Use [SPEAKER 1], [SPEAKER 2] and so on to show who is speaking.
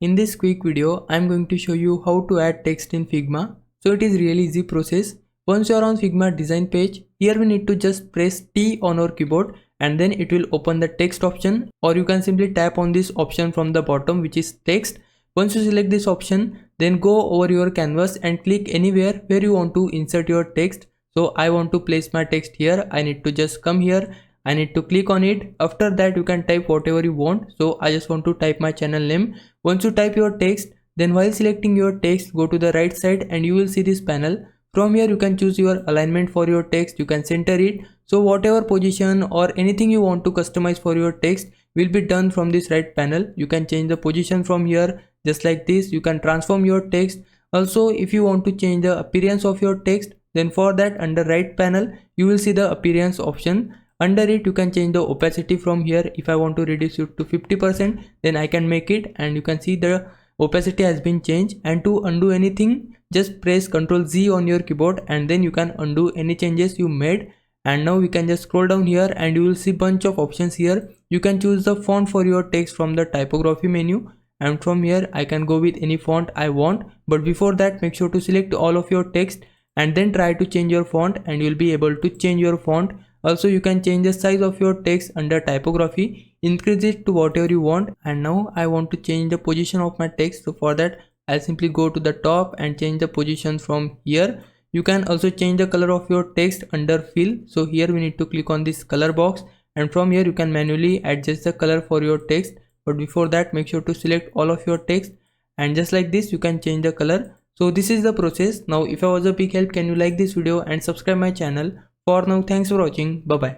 [SPEAKER 1] In this quick video, I am going to show you how to add text in Figma. So it is really easy process. Once you are on Figma design page, here we need to just press T on our keyboard and then it will open the text option, or you can simply tap on this option from the bottom, which is text. Once you select this option, then go over your canvas and click anywhere where you want to insert your text. So I want to place my text here. I need to just come here. I need to click on it. After that you can type whatever you want. So I just want to type my channel name. Once you type your text, then while selecting your text, go to the right side and you will see this panel. From here you can choose your alignment for your text. You can center it. So whatever position or anything you want to customize for your text will be done from this right panel. You can change the position from here just like this. You can transform your text. Also, if you want to change the appearance of your text, then for that under right panel you will see the appearance option. Under it you can change the opacity from here. If I want to reduce it to 50%, then I can make it, and you can see the opacity has been changed. And to undo anything, just press Ctrl Z on your keyboard and then you can undo any changes you made. And now we can just scroll down here and you will see bunch of options here. You can choose the font for your text from the typography menu, and from here I can go with any font I want. But before that, make sure to select all of your text and then try to change your font, and you will be able to change your font. Also, you can change the size of your text under typography, increase it to whatever you want. And now I want to change the position of my text. So for that, I'll simply go to the top and change the position from here. You can also change the color of your text under fill. So here we need to click on this color box, and from here you can manually adjust the color for your text. But before that, make sure to select all of your text, and just like this you can change the color. So this is the process. Now if I was a big help, can you like this video and subscribe my channel. For now, thanks for watching. Bye bye.